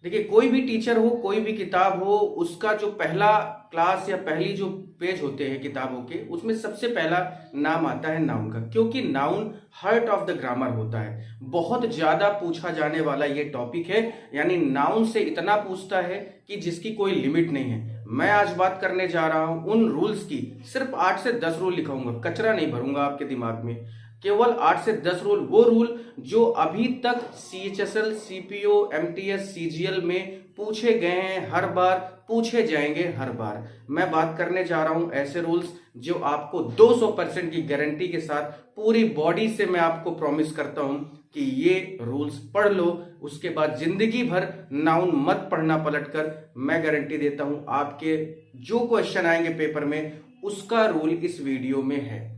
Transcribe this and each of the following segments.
देखिए, कोई भी टीचर हो, कोई भी किताब हो, उसका जो पहला क्लास या पहली जो पेज होते हैं किताबों के, उसमें सबसे पहला नाम आता है नाउन का, क्योंकि noun heart of the grammar होता है। बहुत ज्यादा पूछा जाने वाला ये टॉपिक है, यानी नाउन से इतना पूछता है कि जिसकी कोई लिमिट नहीं है। मैं आज बात करने जा रहा हूं उन रूल्स की। सिर्फ 8 से 10 रूल लिखाऊंगा, कचरा नहीं भरूंगा आपके दिमाग में। केवल 8 से 10 रूल, वो रूल जो अभी तक CHSL, CPO, MTS, CGL में पूछे गए हैं, हर बार पूछे जाएंगे हर बार। मैं बात करने जा रहा हूं ऐसे रूल्स जो आपको 200% की गारंटी के साथ पूरी बॉडी से मैं आपको प्रॉमिस करता हूं कि ये रूल्स पढ़ लो, उसके बाद जिंदगी भर नाउन मत पढ़ना पलटकर। मैं गारंटी देता हूं आपके जो क्वेश्चन आएंगे पेपर में, उसका रूल इस वीडियो में है।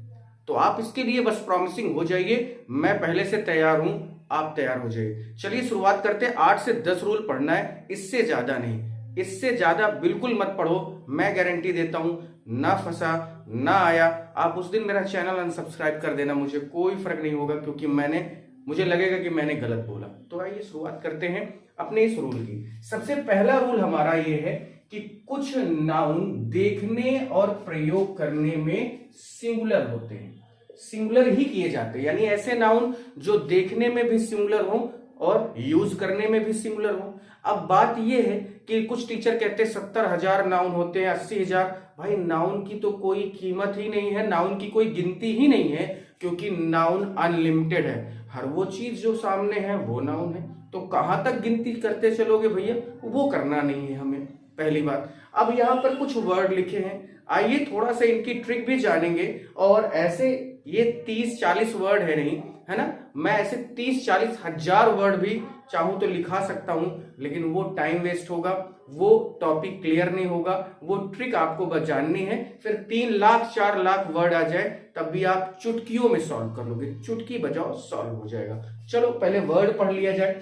तो आप इसके लिए बस प्रॉमिसिंग हो जाइए, मैं पहले से तैयार हूं, आप तैयार हो जाइए। चलिए शुरुआत करते हैं। 8 से 10 रूल पढ़ना है, इससे ज्यादा नहीं। इससे ज्यादा बिल्कुल मत पढ़ो, मैं गारंटी देता हूं। ना फंसा ना आया, आप उस दिन मेरा चैनल अनसब्सक्राइब कर देना, मुझे कोई फर्क नहीं होगा, क्योंकि मुझे लगेगा कि मैंने गलत बोला। तो आइए शुरुआत करते हैं अपने इस रूल की। सबसे पहला रूल हमारा ये है कि कुछ नाउन देखने और प्रयोग करने में सिंगुलर होते हैं, सिंगुलर ही किए जाते हैं। यानी ऐसे नाउन जो देखने में भी सिंगुलर हो और यूज करने में भी सिंगुलर हो। अब बात यह है कि कुछ टीचर कहते हैं 70,000 नाउन होते हैं, 80,000। भाई, नाउन की तो कोई कीमत ही नहीं है, नाउन की कोई गिनती ही नहीं है, क्योंकि नाउन अनलिमिटेड है। हर वो चीज जो सामने है वो नाउन है, तो कहां तक गिनती करते चलोगे भैया, वो करना नहीं है हमें, पहली बात। अब यहां पर कुछ वर्ड लिखे हैं, आइए थोड़ा सा इनकी ट्रिक भी जानेंगे। और ऐसे ये 30-40 वर्ड है नहीं, है ना, मैं ऐसे 30-40 हजार वर्ड भी चाहूं तो लिखा सकता हूं, लेकिन वो टाइम वेस्ट होगा, वो टॉपिक क्लियर नहीं होगा। वो ट्रिक आपको बस जाननी है, फिर 3 लाख 4 लाख वर्ड आ जाए तब भी आप चुटकियों में सॉल्व कर लोगे, चुटकी बजाओ सॉल्व हो जाएगा। चलो पहले वर्ड पढ़ लिया जाए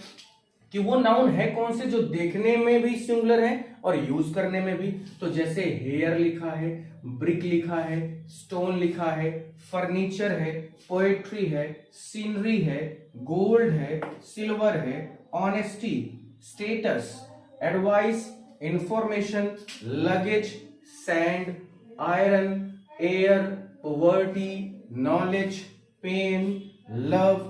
कि वो नाउन है कौन से जो देखने में भी सिंगुलर है और यूज करने में भी। तो जैसे हेयर लिखा है, ब्रिक लिखा है, स्टोन लिखा है, फर्नीचर है, पोएट्री है, सीनरी है, गोल्ड है, सिल्वर है, honesty, status, advice, information, luggage, sand, iron, air, poverty, knowledge, pain, love,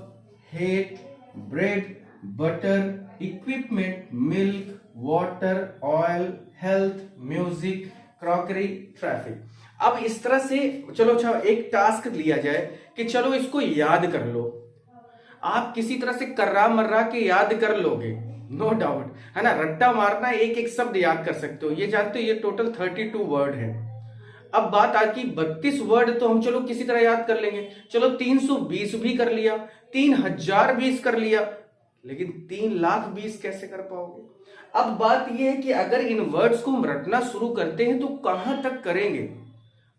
hate, bread, butter, equipment, milk, water, oil, health, music, crockery, traffic. अब इस तरह से चलो, अच्छा एक टास्क लिया जाए कि चलो इसको याद कर लो। आप किसी तरह से कर्रा मर्रा के याद कर लोगे, नो डाउट, है ना। रट्टा मारना, एक एक शब्द याद कर सकते हो, ये जानते हो। ये टोटल 32 वर्ड है। अब बात आती 32 वर्ड तो हम चलो किसी तरह याद कर लेंगे, चलो 320 भी कर लिया, 3020 कर लिया, लेकिन 3,20,000 कैसे कर पाओगे। अब बात यह है कि अगर इन वर्ड्स को हम रटना शुरू करते हैं तो कहां तक करेंगे,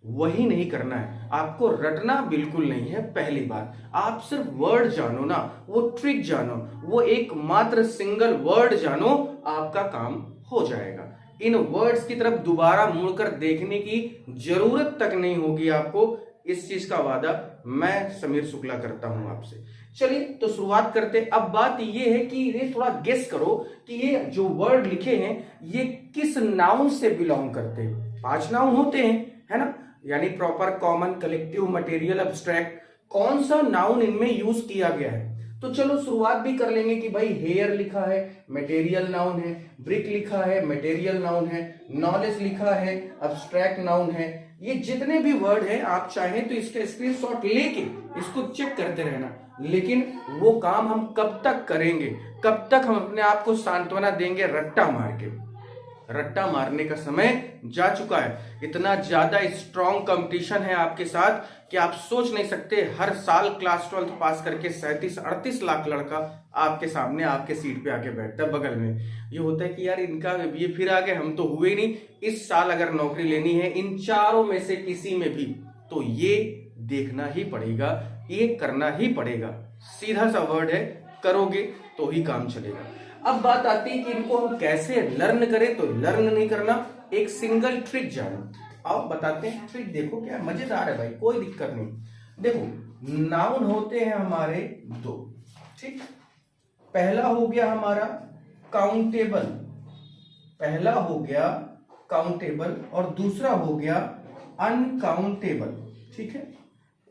वही नहीं करना है। आपको रटना बिल्कुल नहीं है। पहली बात, आप सिर्फ वर्ड जानो ना, वो ट्रिक जानो, वो एक मात्र सिंगल वर्ड जानो, आपका काम हो जाएगा। इन वर्ड्स की तरफ दोबारा मुड़कर देखने की जरूरत तक नहीं होगी आपको, इस चीज का वादा मैं समीर शुक्ला करता हूं आपसे। चलिए तो शुरुआत करते। अब बात यह है कि ये थोड़ा गेस करो कि ये जो वर्ड लिखे हैं ये किस नाउन से बिलोंग करते हैं। 5 नाउन होते हैं, है ना, यानी proper, common, collective, material, abstract. कौन सा नाउन इनमें यूज किया गया है, तो चलो शुरुआत भी कर लेंगे कि भाई हेयर लिखा है, मटेरियल नाउन है, ब्रिक लिखा है, मटेरियल नाउन है, नॉलेज लिखा है, अब्स्ट्रैक्ट नाउन है। ये जितने भी वर्ड हैं आप चाहें तो इसका स्क्रीनशॉट लेके इसको चेक करते रहना, लेकिन वो काम हम कब तक करेंगे, कब तक हम अपने आप को सांत्वना देंगे रट्टा मार के। रट्टा मारने का समय जा चुका है। इतना ज्यादा स्ट्रॉन्ग कंपटीशन है आपके साथ कि आप सोच नहीं सकते। हर साल क्लास 12 पास करके 37-38 लाख लड़का आपके सामने आपके सीट पे आके बैठता है बगल में। ये होता है कि यार इनका ये फिर आगे, हम तो हुए ही नहीं। इस साल अगर नौकरी लेनी है इन चारों में से किसी में भी, तो ये देखना ही पड़ेगा, ये करना ही पड़ेगा। सीधा सा वर्ड है, करोगे तो ही काम चलेगा। अब बात आती है कि इनको हम कैसे लर्न करें, तो लर्न नहीं करना, एक सिंगल ट्रिक जानो। आओ बताते हैं ट्रिक, देखो क्या मजेदार है भाई, कोई दिक्कत नहीं। देखो नाउन होते हैं हमारे 2, ठीक। पहला हो गया हमारा काउंटेबल, पहला हो गया काउंटेबल और दूसरा हो गया अनकाउंटेबल। ठीक है,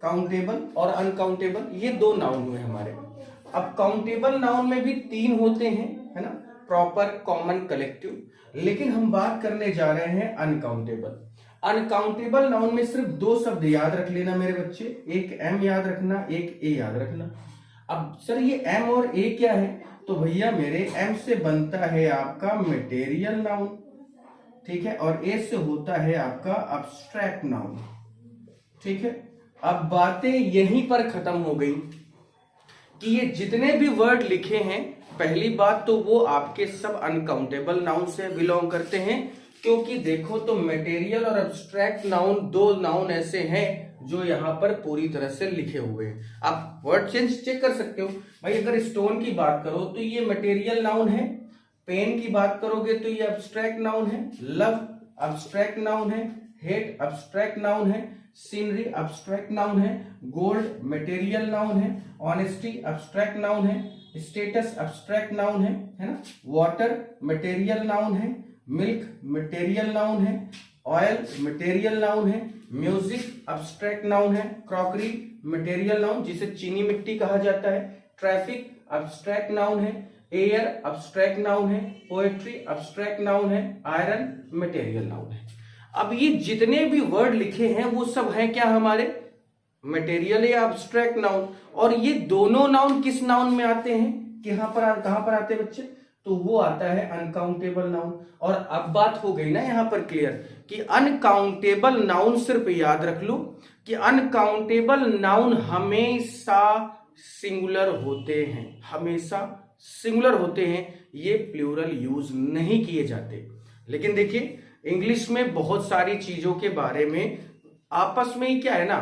काउंटेबल और अनकाउंटेबल ये दो नाउन हुए हमारे। अब काउंटेबल नाउन में भी तीन होते हैं, है ना, प्रॉपर, कॉमन, कलेक्टिव। लेकिन हम बात करने जा रहे हैं अनकाउंटेबल। अनकाउंटेबल नाउन में सिर्फ दो शब्द याद रख लेना मेरे बच्चे, एक एम याद रखना, एक ए याद रखना। अब सर ये एम और ए क्या है, तो भैया मेरे एम से बनता है आपका मटेरियल नाउन, ठीक है, और ए से होता है आपका अब्स्ट्रैक्ट नाउन। ठीक है, अब बातें यहीं पर खत्म हो गई कि ये जितने भी वर्ड लिखे हैं, पहली बात तो वो आपके सब अनकाउंटेबल नाउन से बिलोंग करते हैं, क्योंकि देखो तो मटेरियल और अब्स्ट्रैक्ट नाउन दो नाउन ऐसे हैं जो यहां पर पूरी तरह से लिखे हुए हैं। आप वर्ड चेंज चेक कर सकते हो भाई। अगर स्टोन की बात करो तो ये मटेरियल नाउन है, पेन की बात करोगे तो ये अब्स्ट्रैक्ट नाउन है, लव अब्स्ट्रैक्ट नाउन है, हेट अब्स्ट्रैक्ट नाउन है, सीनरी अब्स्ट्रैक्ट नाउन है, गोल्ड मटेरियल नाउन है, ऑनेस्टी अब्स्ट्रैक्ट नाउन है, स्टेटस अब्स्ट्रैक्ट नाउन है ना, वाटर मटेरियल नाउन है, मिल्क मटेरियल नाउन है, ऑयल मटेरियल नाउन है, म्यूजिक अब्स्ट्रैक्ट नाउन है, क्रॉकरी मटेरियल नाउन जिसे चीनी मिट्टी कहा जाता है, ट्रैफिक अब्स्ट्रैक्ट नाउन है, एयर अब्स्ट्रैक्ट नाउन है, पोएट्री अब्स्ट्रैक्ट नाउन है, आयरन मटेरियल नाउन है। अब ये जितने भी वर्ड लिखे हैं वो सब हैं क्या हमारे मटेरियल या अब्स्ट्रैक्ट नाउन। और ये दोनों नाउन किस नाउन में आते हैं, कहां पर आते हैं बच्चे, तो वो आता है अनकाउंटेबल नाउन। और अब बात हो गई ना यहां पर क्लियर कि अनकाउंटेबल नाउन सिर्फ याद रख लो कि अनकाउंटेबल नाउन हमेशा सिंगुलर होते हैं, हमेशा सिंगुलर होते हैं, ये प्लूरल यूज नहीं किए जाते। लेकिन देखिए इंग्लिश में बहुत सारी चीजों के बारे में आपस में ही क्या है ना,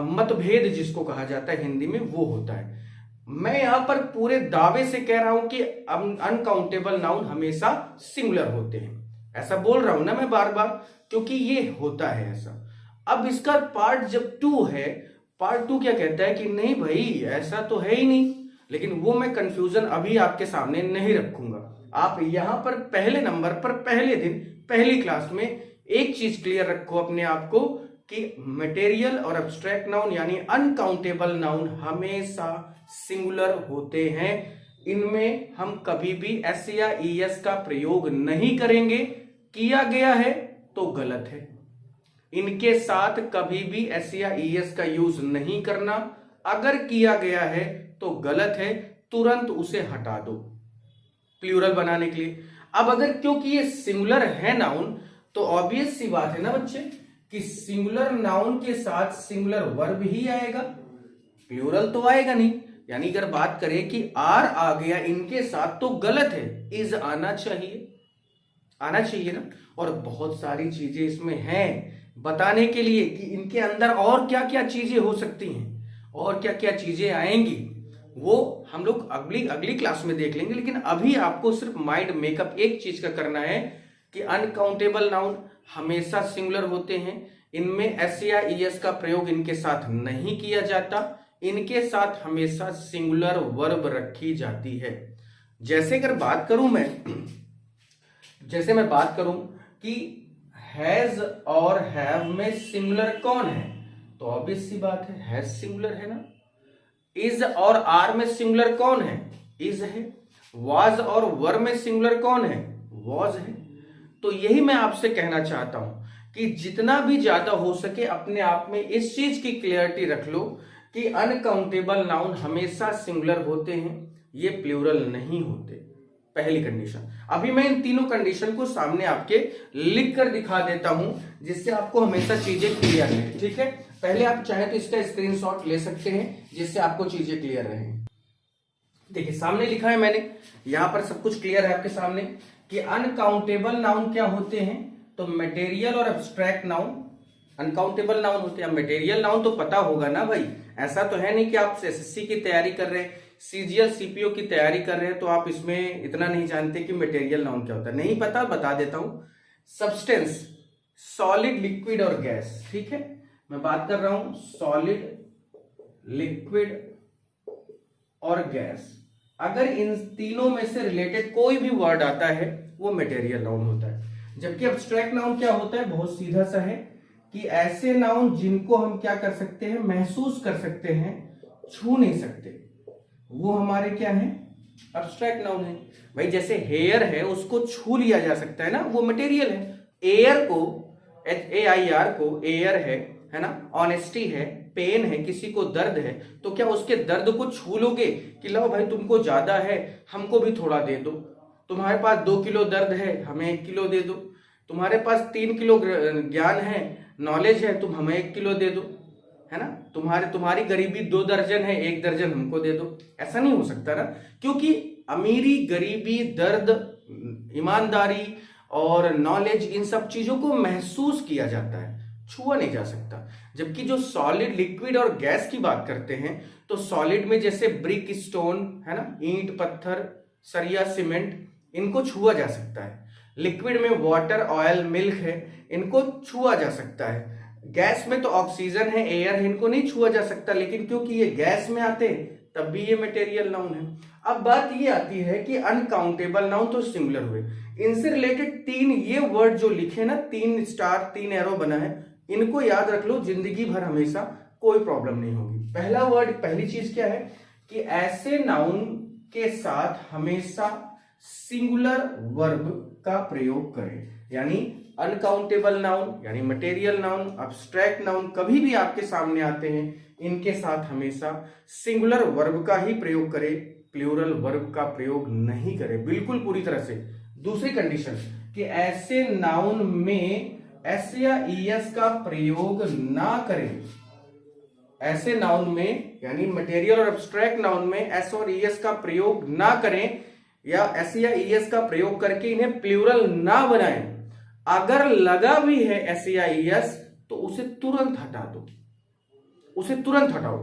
मतभेद जिसको कहा जाता है हिंदी में, वो होता है। मैं यहां पर पूरे दावे से कह रहा हूं कि अनकाउंटेबल नाउन हमेशा सिंगुलर होते हैं, ऐसा बोल रहा हूं ना मैं बार बार, क्योंकि ये होता है ऐसा। अब इसका पार्ट जब 2 है, पार्ट 2 क्या कहता है कि नहीं भाई ऐसा तो है ही नहीं, लेकिन वो मैं कंफ्यूजन अभी आपके सामने नहीं रखूंगा। आप यहां पर पहले नंबर पर पहले दिन पहली क्लास में एक चीज क्लियर रखो अपने आप को कि मटेरियल और अब्स्ट्रैक्ट नाउन यानी अनकाउंटेबल नाउन हमेशा सिंगुलर होते हैं। इनमें हम कभी भी एस या ईएस का प्रयोग नहीं करेंगे, किया गया है तो गलत है। इनके साथ कभी भी एस या ईएस का यूज नहीं करना, अगर किया गया है तो गलत है, तुरंत उसे हटा दो प्लूरल बनाने के लिए। अब अगर क्योंकि ये सिंगुलर है नाउन तो ऑब्वियस सी बात है ना बच्चे कि सिंगुलर नाउन के साथ सिंगुलर वर्ब ही आएगा, प्लूरल तो आएगा नहीं। यानी अगर बात करें कि आर आ गया इनके साथ तो गलत है, इज आना चाहिए ना। और बहुत सारी चीजें इसमें हैं बताने के लिए कि इनके अंदर और क्या क्या चीजें हो सकती हैं और क्या क्या चीजें आएंगी, वो हम लोग अगली क्लास में देख लेंगे। लेकिन अभी आपको सिर्फ माइंड मेकअप एक चीज का करना है कि अनकाउंटेबल नाउन हमेशा सिंगुलर होते हैं, इनमें एस या ईएस का प्रयोग इनके साथ नहीं किया जाता, इनके साथ हमेशा सिंगुलर वर्ब रखी जाती है। जैसे अगर बात करूं मैं बात करूं कि हैज और हैव में सिंगुलर कौन है, तो ऑब्वियस सी बात है हैज सिंगुलर है ना। इज और आर में सिंगुलर कौन है, इज है। वाज और वर में सिंगुलर कौन है, वॉज है। तो यही मैं आपसे कहना चाहता हूं कि जितना भी ज्यादा हो सके अपने आप में इस चीज की क्लियरिटी रख लो कि अनकाउंटेबल नाउन हमेशा सिंगुलर होते हैं, ये प्लूरल नहीं होते। पहली कंडीशन। अभी मैं इन तीनों कंडीशन को सामने आपके लिख कर दिखा देता हूं जिससे आपको हमेशा चीजें क्लियर रहे। ठीक है, पहले आप चाहे तो इसका स्क्रीनशॉट ले सकते हैं जिससे आपको चीजें क्लियर रहे। देखिए सामने लिखा है मैंने, यहां पर सब कुछ क्लियर है आपके सामने कि अनकाउंटेबल नाउन क्या होते हैं, तो मटेरियल और एब्स्ट्रैक्ट नाउन अनकाउंटेबल नाउन होते हैं। मटेरियल नाउन तो पता होगा ना भाई, ऐसा तो है नहीं कि आप एसएससी की तैयारी कर रहे हैं, सीजीएल सीपीओ की तैयारी कर रहे हैं तो आप इसमें इतना नहीं जानते कि मटेरियल नाउन क्या होता है। नहीं पता, बता देता हूं। सब्सटेंस, सॉलिड, लिक्विड और गैस। ठीक है, मैं बात कर रहा हूं सॉलिड, लिक्विड और गैस। अगर इन तीनों में से रिलेटेड कोई भी वर्ड आता है वो मटेरियल नाउन होता है। जबकि एब्स्ट्रैक्ट नाउन क्या होता है, बहुत सीधा सा है कि ऐसे नाउन जिनको हम क्या कर सकते हैं, महसूस कर सकते हैं, छू नहीं सकते, वो हमारे क्या है, एब्स्ट्रैक्ट नाउन है। भाई जैसे हेयर है उसको छू लिया जा सकता है ना, वो मटेरियल है। एयर को, AIR को एयर है ना, ऑनेस्टी है, पेन है, किसी को दर्द है, तो क्या उसके दर्द को छू लोगे कि लो भाई तुमको ज्यादा है हमको भी थोड़ा दे दो, तुम्हारे पास 2 किलो दर्द है हमें 1 किलो दे दो, तुम्हारे पास 3 किलो ज्ञान है, नॉलेज है, तुम हमें 1 किलो दे दो, है ना, तुम्हारी गरीबी 2 दर्जन है, 1 दर्जन हमको दे दो। ऐसा नहीं हो सकता ना, क्योंकि अमीरी, गरीबी, दर्द, ईमानदारी और नॉलेज, इन सब चीजों को महसूस किया जाता है, छुआ नहीं जा सकता। जबकि जो सॉलिड, लिक्विड और गैस की बात करते हैं तो सॉलिड में जैसे ब्रिक, स्टोन, है ना, ईंट, पत्थर, सरिया, सीमेंट, इनको छुआ जा सकता है। लिक्विड में वाटर, ऑयल, मिल्क है, इनको छुआ जा सकता है। गैस में तो ऑक्सीजन है, एयर है, इनको नहीं छुआ जा सकता, लेकिन क्योंकि ये गैस में आते हैं तब भी ये मटेरियल नाउन है। अब बात ये आती है कि अनकाउंटेबल नाउन तो सिंगुलर हुए, इनसे रिलेटेड 3 ये वर्ड जो लिखे ना, 3 स्टार 3 एरो बना है, इनको याद रख लो, जिंदगी भर हमेशा कोई प्रॉब्लम नहीं होगी। पहला वर्ड, पहली चीज क्या है कि ऐसे नाउन के साथ हमेशा सिंगुलर वर्ब का प्रयोग करें। यानी अनकाउंटेबल नाउन यानी मटेरियल नाउन, अब्स्ट्रैक्ट नाउन कभी भी आपके सामने आते हैं, इनके साथ हमेशा सिंगुलर वर्ब का ही प्रयोग करें, प्लूरल वर्ब का प्रयोग नहीं करें, बिल्कुल पूरी तरह से। दूसरी कंडीशन कि ऐसे नाउन में एस या ईएस का प्रयोग ना करें। ऐसे नाउन में यानी मटेरियल और एब्स्ट्रैक्ट नाउन में एस और ईएस का प्रयोग ना करें, या एस या ईएस का प्रयोग करके इन्हें प्लूरल ना बनाएं। अगर लगा भी है एस या ईएस तो उसे तुरंत हटा दो, उसे तुरंत हटाओ,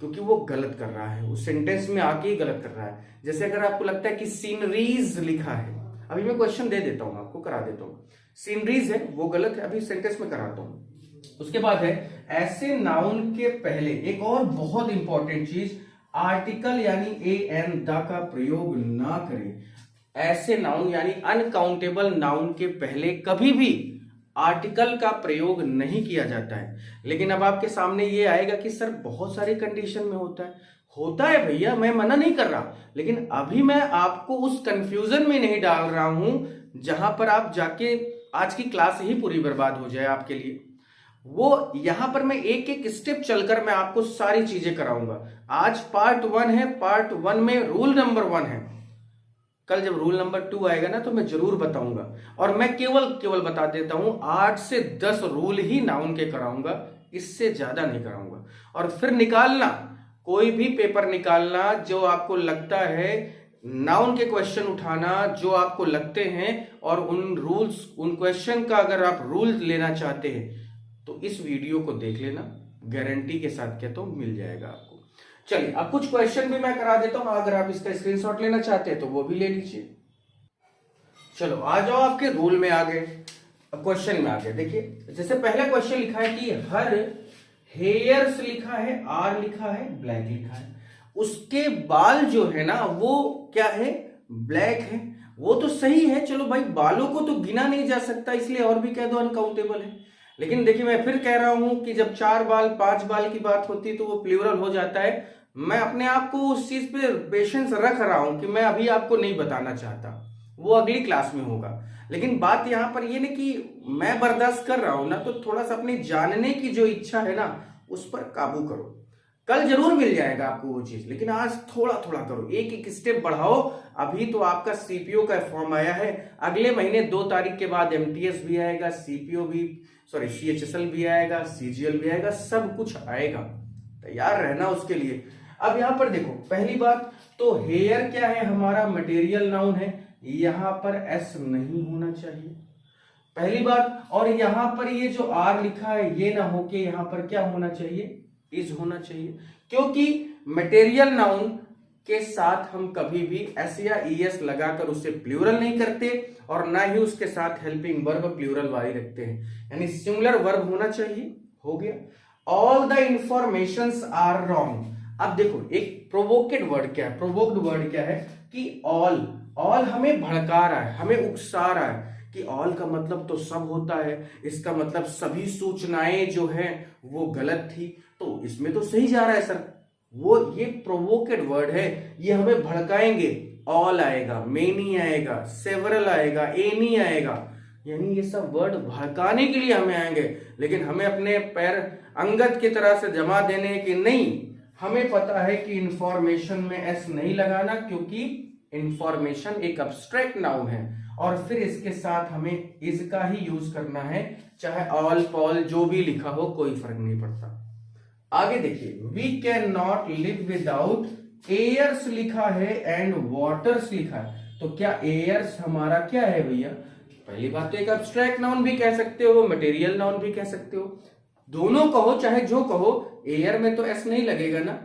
क्योंकि वो गलत कर रहा है, उस सेंटेंस में आके ही गलत कर रहा है। जैसे अगर आपको लगता है कि सीनरीज लिखा है, अभी मैं क्वेश्चन दे देता हूं आपको, करा देता हूं, सीनरीज है वो गलत है, अभी सेंटेंस में कराता हूं। उसके बाद है ऐसे नाउन के पहले एक और बहुत इंपॉर्टेंट चीज, आर्टिकल यानी एन, द का प्रयोग ना करें। ऐसे नाउन यानी अनकाउंटेबल नाउन के पहले कभी भी आर्टिकल का प्रयोग नहीं किया जाता है। लेकिन अब आपके सामने ये आएगा कि सर बहुत सारी कंडीशन में होता है भैया, मैं मना नहीं कर रहा, लेकिन अभी मैं आपको उस कंफ्यूजन में नहीं डाल रहा हूं जहां पर आप जाके आज की क्लास ही पूरी बर्बाद हो जाए आपके लिए। वो यहां पर मैं एक एक स्टेप चलकर मैं आपको सारी चीजें कराऊंगा। आज पार्ट 1 है, पार्ट 1 में रूल नंबर 1 है, कल जब रूल नंबर 2 आएगा ना तो मैं जरूर बताऊंगा। और मैं केवल बता देता हूं 8 से 10 रूल ही नाउन के कराऊंगा, इससे ज्यादा नहीं कराऊंगा। और फिर निकालना, कोई भी पेपर निकालना जो आपको लगता है, नाउन के क्वेश्चन उठाना जो आपको लगते हैं, और उन रूल्स, उन क्वेश्चन का अगर आप रूल लेना चाहते हैं तो इस वीडियो को देख लेना, गारंटी के साथ कहता हूं मिल जाएगा आपको। चलिए अब कुछ क्वेश्चन भी मैं करा देता हूं, अगर आप इसका स्क्रीनशॉट लेना चाहते हैं तो वो भी ले लीजिए। चलो आ जाओ, आपके रूल में आ गए, अब क्वेश्चन में आ गए। देखिए जैसे पहला क्वेश्चन लिखा है कि हर हेयर्स लिखा है, आर लिखा है, ब्लैक लिखा है, उसके बाल जो है ना वो क्या है, ब्लैक है। वो तो सही है, चलो भाई बालों को तो गिना नहीं जा सकता, इसलिए और भी कह दो अनकाउंटेबल है। लेकिन देखिए मैं फिर कह रहा हूं कि जब 4 बाल 5 बाल की बात होती है तो वो प्लूरल हो जाता है। मैं अपने आप को उस चीज पे पेशेंस रख रहा हूं कि मैं अभी आपको नहीं बताना चाहता, वो अगली क्लास में होगा। लेकिन बात यहां पर ये नहीं कि मैं बर्दाश्त कर रहा हूं ना, तो थोड़ा सा अपनी जानने की जो इच्छा है ना उस पर काबू करो। कल जरूर मिल जाएगा आपको वो चीज, लेकिन आज थोड़ा थोड़ा करो, एक एक स्टेप बढ़ाओ। अभी तो आपका सीपीओ का फॉर्म आया है, अगले महीने 2 तारीख के बाद एमटीएस भी आएगा, सीपीओ भी, सॉरी सीएचएसएल भी आएगा, सीजीएल भी आएगा, सब कुछ आएगा, तैयार रहना उसके लिए। अब यहां पर देखो, पहली बात तो हेयर क्या है, हमारा मटेरियल नाउन है, यहां पर एस नहीं होना चाहिए, पहली बात। और यहां पर ये जो आर लिखा है ये ना होके यहां पर क्या होना चाहिए, इज होना चाहिए, क्योंकि मटेरियल नाउन के साथ हम कभी भी एस या ईएस लगाकर उसे प्लूरल नहीं करते, और ना ही उसके साथ हेल्पिंग वर्ब प्लूरल वाली रखते हैं, यानी सिंगुलर वर्ब होना चाहिए। हो गया, all the informations are wrong. अब देखो एक प्रोवोकेड वर्ड क्या है? प्रोवोक्ड वर्ड क्या है कि ऑल, ऑल हमें भड़का रहा है, हमें उकसा रहा है कि ऑल का मतलब तो सब होता है, इसका मतलब सभी सूचनाएं जो है वो गलत थी, तो इसमें तो सही जा रहा है सर। वो ये प्रोवोकेड वर्ड है, ये हमें भड़काएंगे। ऑल आएगा, मेनी आएगा, सेवरल आएगा, एनी आएगा, यानी ये सब वर्ड भड़काने के लिए हमें आएंगे, लेकिन हमें अपने पैर अंगद की तरह से जमा देने की नहीं। हमें पता है कि इंफॉर्मेशन में एस नहीं लगाना, क्योंकि इंफॉर्मेशन एक अब्स्ट्रैक्ट नाउन है, और फिर इसके साथ हमें इज का ही यूज करना है, चाहे ऑल पॉल जो भी लिखा हो कोई फर्क नहीं पड़ता। आगे देखिए, we can not live without airs लिखा है एंड वाटर्स लिखा है, तो क्या एयर्स हमारा क्या है भैया? पहली बात तो एक अब्स्ट्रैक्ट नाउन भी कह सकते हो, मटेरियल नाउन भी कह सकते हो, दोनों कहो चाहे जो कहो, एयर में तो एस नहीं लगेगा ना,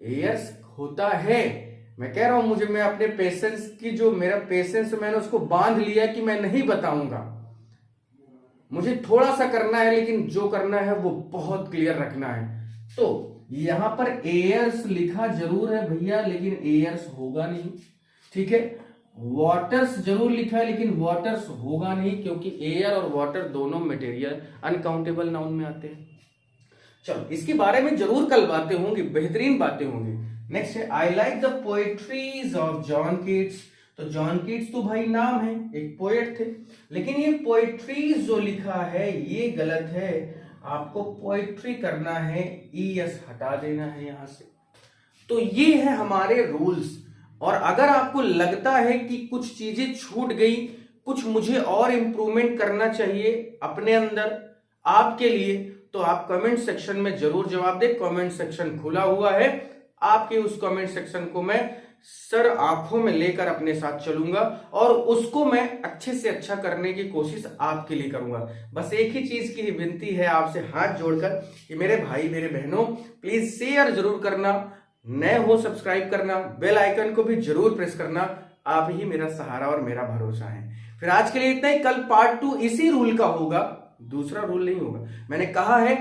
एयर्स होता है। मैं कह रहा हूं मुझे, मैं अपने पेशेंस की जो मेरा पेशेंस मैंने उसको बांध लिया कि मैं नहीं बताऊंगा, मुझे थोड़ा सा करना है लेकिन जो करना है वो बहुत क्लियर रखना है। तो यहां पर एयर्स लिखा जरूर है भैया, लेकिन एयर्स होगा नहीं, ठीक है। वाटर्स जरूर लिखा है लेकिन वाटर्स होगा नहीं, क्योंकि एयर और वाटर दोनों मटेरियल अनकाउंटेबल नाउन में आते हैं। चलो इसके बारे में जरूर कल बातें होंगी, बेहतरीन बातें होंगी। नेक्स्ट है, I like the poetries of John Keats. तो जॉन कीट्स तो भाई नाम है, एक पोएट थे, लेकिन ये पोएट्रीज जो लिखा है ये गलत है, आपको पोएट्री करना है, ईएस हटा देना है यहां से। तो ये है हमारे रूल्स, और अगर आपको लगता है कि कुछ चीजें छूट गई, कुछ मुझे और इंप्रूवमेंट करना चाहिए अपने अंदर आपके लिए, तो आप कमेंट सेक्शन में जरूर जवाब दें। कमेंट सेक्शन खुला हुआ है, आपके उस कमेंट सेक्शन को मैं सर आंखों में लेकर अपने साथ चलूंगा, और उसको मैं अच्छे से अच्छा करने की कोशिश आपके लिए करूंगा। बस एक ही चीज की विनती है आपसे हाथ जोड़कर कि मेरे भाई मेरे बहनों, प्लीज शेयर जरूर करना, नए हो सब्सक्राइब करना, बेल आइकन को भी जरूर प्रेस करना। आप ही मेरा सहारा और मेरा भरोसा है। फिर आज के लिए इतना ही, कल पार्ट 2 इसी रूल का होगा, दूसरा रूल नहीं होगा। मैंने कहा है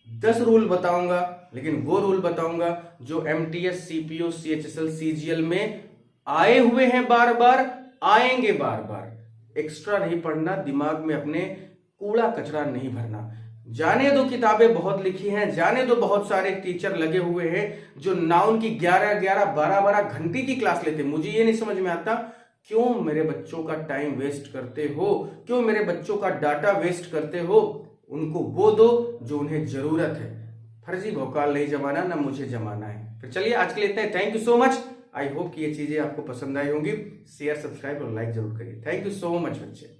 10 रूल बताऊंगा, लेकिन वो रूल बताऊंगा जो एमटीएस, सीपीओ, सीएचएसएल, सीजीएल में आए हुए हैं, बार बार आएंगे, बार बार। एक्स्ट्रा नहीं पढ़ना, दिमाग में अपने कूड़ा कचरा नहीं भरना। जाने दो किताबें बहुत लिखी हैं, जाने दो बहुत सारे टीचर लगे हुए हैं जो नाउन की 11-11, 12-12 घंटे की क्लास लेते हैं। मुझे ये नहीं समझ में आता, क्यों मेरे बच्चों का टाइम वेस्ट करते हो, क्यों मेरे बच्चों का डाटा वेस्ट करते हो। उनको वो दो जो उन्हें जरूरत है, फर्जी भौकाल नहीं जमाना, ना मुझे जमाना है। फिर चलिए आज के लिए इतना ही। Thank you so much. I hope कि ये चीजें आपको पसंद आई होंगी। शेयर, सब्सक्राइब और लाइक जरूर करिए। थैंक यू सो मच बच्चे।